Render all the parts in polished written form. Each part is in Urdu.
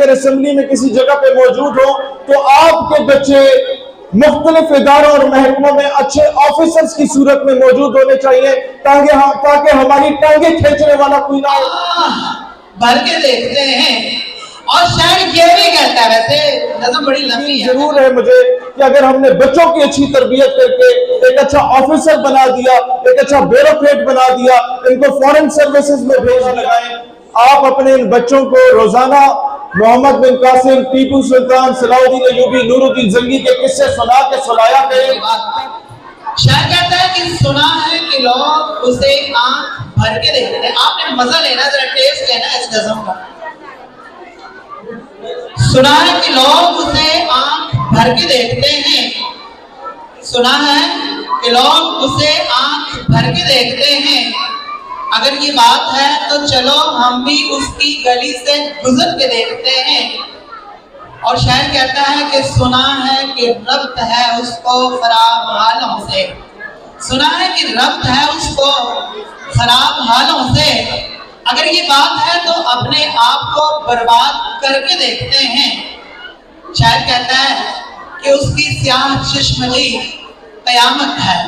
اگر اسمبلی میں کسی جگہ پہ موجود ہو تو آپ کے بچے مختلف اداروں اور محکموں میں اچھے آفیسرز کی صورت میں موجود ہونے چاہیے تاکہ ہماری ٹانگیں کھینچنے والا کوئی نہ ہو۔ بھر کے دیکھتے ہیں اور شاید یہ بھی کہتا ہے، ویسے نظم بڑی لمبی ہے، ضرور ہے مجھے کہ اگر ہم نے بچوں کی اچھی تربیت کر کے ایک اچھا آفیسر بنا دیا، ایک اچھا بیوروکریٹ بنا دیا، ان کو فورن سروسز میں بھیج لگائیں، آپ اپنے ان بچوں کو روزانہ محمد بن قاسم، ٹیپو سلطان، صلاح الدین ایوبی، نور الدین زنگی کے قصے سنا کے سنایا کریں۔ شاید کہتا ہے کہ سنا ہے کہ لوگ اسے آنکھ بھر کے دیکھتے ہیں۔ آپ نے مزہ لینا، ذرا ٹیسٹ لینا اس نظم کا۔ سنا ہے کہ لوگ اسے آنکھ بھر کے دیکھتے ہیں، سنا ہے کہ لوگ اسے آنکھ بھر کے دیکھتے ہیں، اگر یہ بات ہے تو چلو ہم بھی اس کی گلی سے گزر کے دیکھتے ہیں۔ اور شاعر کہتا ہے کہ سنا ہے کہ ربط ہے اس کو خراب حالوں سے، سنا ہے کہ ربط ہے اس کو خراب حالوں سے، اگر یہ بات ہے تو اپنے آپ کو برباد کر کے دیکھتے ہیں۔ شاعر کہتا ہے کہ اس کی سیاہ چشمگی قیامت ہے،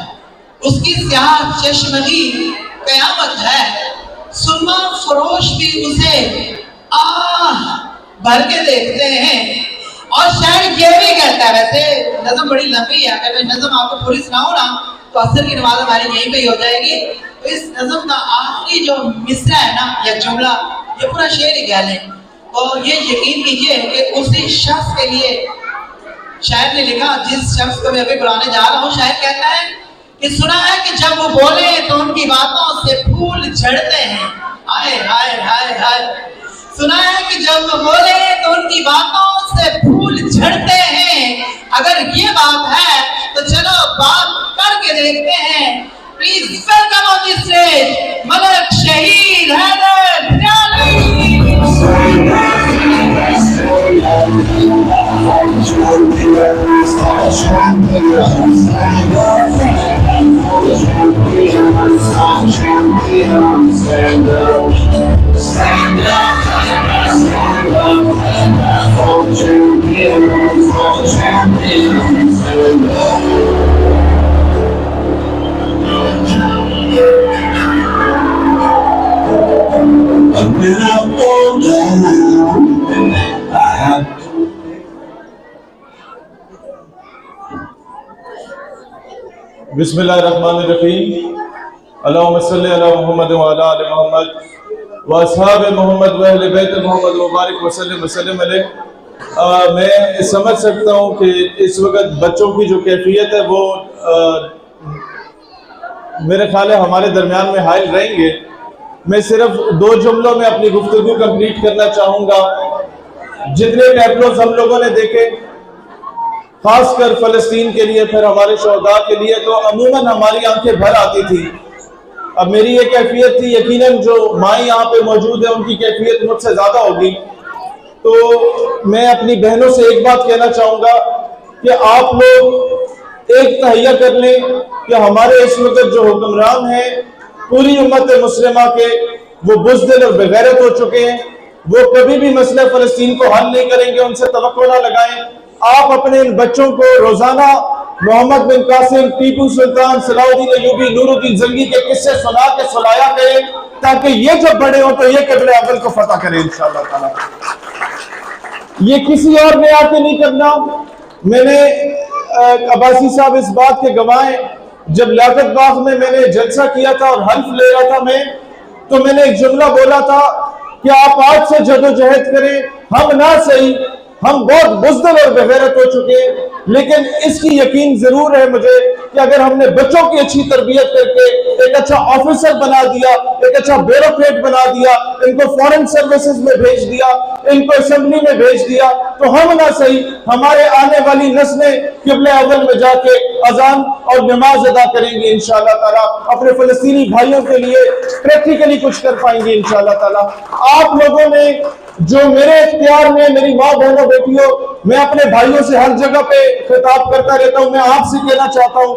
اس کی سیاہ چشمگی قیامت ہے، سرما فروش بھی اسے آہ بھر کے دیکھتے ہیں۔ اور شاید یہ بھی کہتا ہے، ویسے نظم بڑی لمبی ہے، اگر میں نظم آپ کو پوری سناؤں نا تو عصر کی نماز ہماری یہیں پہ ہی ہو جائے گی۔ تو اس نظم کا آخری جو مصرع ہے نا یا جملہ، یہ پورا شعر ہی کہہ لیں تو یہ یقین کیجئے کہ اسی شخص کے لیے شاعر نے لکھا جس شخص کو میں ابھی بلانے جا رہا ہوں۔ شاعر کہتا ہے کہ سنا ہے کہ جب وہ بولے تو ان کی باتوں سے پھول جھڑتے ہیں، ہائے ہائے ہائے ہائے، سنا ہے کہ جب وہ بولے تو ان کی باتوں سے پھول جھڑتے ہیں، اگر یہ بات ہے تو چلو بات کر کے دیکھتے ہیں۔ Please welcome on the stage Malik Shaheed Haider Barelvi. بسم اللہ الرحمن الرحیم، اللہم صلی علی محمد وعلی آل محمد واصحاب محمد واہل بیت محمد مبارک وسلم وسلم علیہ۔ میں سمجھ سکتا ہوں کہ اس وقت بچوں کی جو کیفیت ہے وہ میرے خیال ہے ہمارے درمیان میں حائل رہیں گے۔ میں صرف 2 جملوں میں اپنی گفتگو کمپلیٹ کرنا چاہوں گا۔ جتنے ٹیبلوز ہم لوگوں نے دیکھے خاص کر فلسطین کے لیے، پھر ہمارے شہداء کے لیے، تو عموماً ہماری آنکھیں بھر آتی تھی۔ اب میری یہ کیفیت تھی، یقیناً جو مائیں یہاں پہ موجود ہیں ان کی کیفیت مجھ سے زیادہ ہوگی، تو میں اپنی بہنوں سے ایک بات کہنا چاہوں گا کہ آپ لوگ ایک تہیہ کر لیں کہ ہمارے اس وقت جو حکمران ہیں پوری امت مسلمہ کے، وہ بزدل اور بغیرت ہو چکے ہیں، وہ کبھی بھی مسئلہ فلسطین کو حل نہیں کریں گے، ان سے توقع نہ لگائیں۔ آپ اپنے ان بچوں کو روزانہ محمد بن قاسم، ٹیپو سلطان، صلاح الدین ایوبی، نور الدین زنگی کے قصے سنا کے سنایا کریں تاکہ یہ جب بڑے ہوں تو یہ قبلِ اول کو فتح کریں انشاءاللہ تعالیٰ۔ یہ کسی اور نے آ کے نہیں کرنا۔ میں نے عباسی صاحب اس بات کے گواہ ہیں، جب لیاقت باغ میں نے جلسہ کیا تھا اور حلف لے رہا تھا میں، تو میں نے ایک جملہ بولا تھا کہ آپ آج سے جدوجہد کریں، ہم نہ صحیح، ہم بہت بزدل اور بغیرت ہو چکے ہیں، لیکن اس کی یقین ضرور ہے مجھے کہ اگر ہم نے بچوں کی اچھی تربیت کر کے ایک اچھا آفیسر بنا دیا، ایک اچھا بیوروکریٹ بنا دیا، ان کو فورن سروسز میں بھیج دیا، ان کو اسمبلی میں بھیج دیا، تو ہم نہ صحیح ہمارے آنے والی نسلیں قبلِ اول میں جا کے اذان اور نماز ادا کریں گی انشاءاللہ تعالیٰ، اپنے فلسطینی بھائیوں کے لیے پریکٹیکلی کچھ کر پائیں گے انشاءاللہ تعالیٰ۔ آپ لوگوں نے جو میرے اختیار میں، میری ماں بہنوں بیٹیوں، میں اپنے بھائیوں سے ہر جگہ پہ خطاب کرتا رہتا ہوں، میں آپ سے کہنا چاہتا ہوں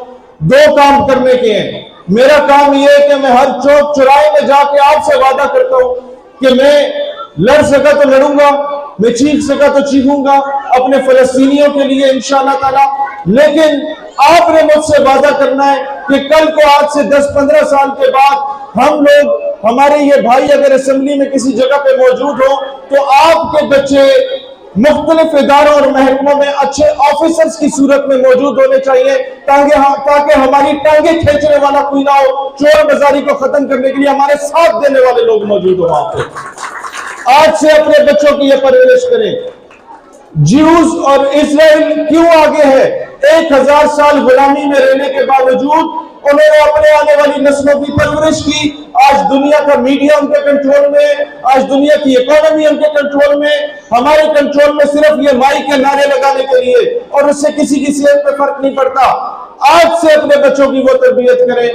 2 کام کرنے کے ہیں۔ میرا کام یہ ہے کہ میں ہر چوک چوراہے میں جا کے آپ سے وعدہ کرتا ہوں کہ میں لڑ سکا تو لڑوں گا، میں چیخ سکا تو چیخوں گا اپنے فلسطینیوں کے لیے انشاءاللہ تعالی، لیکن آپ نے مجھ سے وعدہ کرنا ہے کہ کل کو آج سے 10-15 سال کے بعد ہم لوگ، ہمارے یہ بھائی اگر اسمبلی میں کسی جگہ پہ موجود ہو تو آپ کے بچے مختلف اداروں اور محکموں میں اچھے آفیسرز کی صورت میں موجود ہونے چاہیے، تاکہ ہماری ٹانگیں کھینچنے والا کوئی نہ ہو، چور بازاری کو ختم کرنے کے لیے ہمارے ساتھ دینے والے لوگ موجود ہوں وہاں پہ۔ آج سے اپنے بچوں کی یہ پرورش کریں۔ جیوز اور اسرائیل کیوں آگے ہے؟ 1000 سال غلامی میں رہنے کے باوجود انہوں نے اپنے آنے والی نسلوں کی پرورش کی۔ آج دنیا کا میڈیا ان کے کنٹرول میں، آج دنیا کی اکانومی ان کے کنٹرول میں، ہمارے کنٹرول میں صرف یہ مائی کے نعرے لگانے کے لیے، اور اس سے کسی کی صحت پہ فرق نہیں پڑتا۔ آج سے اپنے بچوں کی وہ تربیت کریں،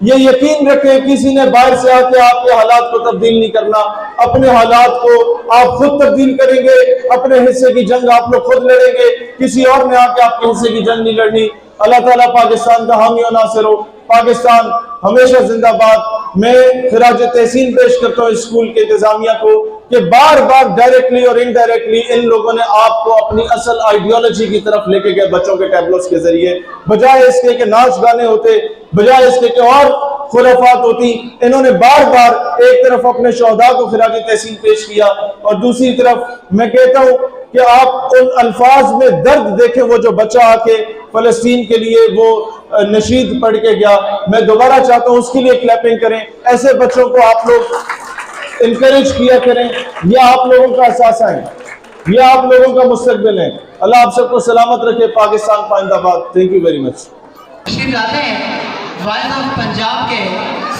یہ یقین رکھیں کسی نے باہر سے آ کے آپ کے حالات کو تبدیل نہیں کرنا، اپنے حالات کو آپ خود تبدیل کریں گے، اپنے حصے کی جنگ آپ لوگ خود لڑیں گے، کسی اور نے آ کے آپ کے حصے کی جنگ نہیں لڑنی۔ اللہ تعالیٰ پاکستان کا حامی و ناصر ہو، پاکستان ہمیشہ زندہ باد۔ میں خراج تحسین پیش کرتا ہوں اسکول کے انتظامیہ کو کہ بار بار ڈائریکٹلی اور انڈائریکٹلی ان لوگوں نے آپ کو اپنی اصل آئیڈیالوجی کی طرف لے کے گئے بچوں کے ٹیبلوز کے ذریعے، بجائے اس کے کہ ناچ گانے ہوتے، بجائے اس کے کہ اور خرافات ہوتی، انہوں نے بار بار ایک طرف اپنے شہداء کو خراج تحسین پیش کیا اور دوسری طرف میں کہتا ہوں کہ آپ ان الفاظ میں درد دیکھیں۔ وہ جو بچہ آ کے فلسطین کے لیے وہ نشید پڑھ کے گیا، میں دوبارہ چاہتا ہوں اس کے لیے کلیپنگ کریں۔ ایسے بچوں کو آپ لوگ انکریج کیا کریں، یہ آپ لوگوں کا اثاثہ ہے، یہ آپ لوگوں کا مستقبل ہے۔ اللہ آپ سب کو سلامت رکھے۔ پاکستان پائندہ باد۔ Thank you very much. تشریف لاتے ہیں وائس آف پنجاب کے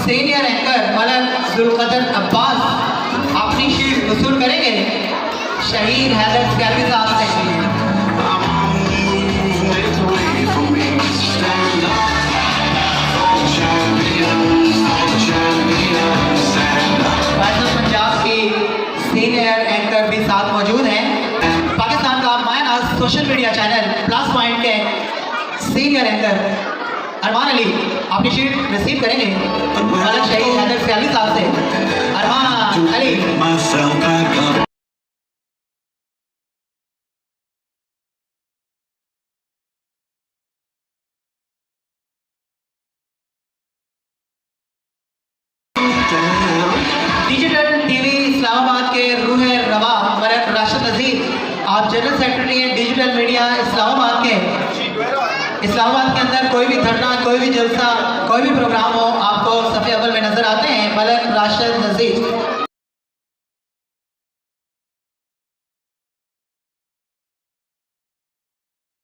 سینئر اینکر ملک ذوالقدر عباس اپنی شیٹ وصول کریں گے شہید حیدر اسکیلوی صاحب سے۔ وائس آف پنجاب کی سینئر اینکر بھی ساتھ موجود ہیں۔ پاکستان کا مایا ناز social media channel plus point کے سینئر اینکر ارمان علی اپنی شیٹ ریسیو کریں گے ملک شہید حیدر اسکیلوی صاحب سے۔ ارمان علی۔ ڈیجیٹل ٹی وی اسلام آباد کے روح روا ملک راشد نذیر، آپ جنرل سیکرٹری ہیں ڈیجیٹل میڈیا اسلام آباد کے۔ اسلام آباد کے اندر کوئی بھی دھرنا، کوئی بھی جلسہ، کوئی بھی پروگرام ہو، آپ کو صف اول میں نظر آتے ہیں ملک راشد نذیر۔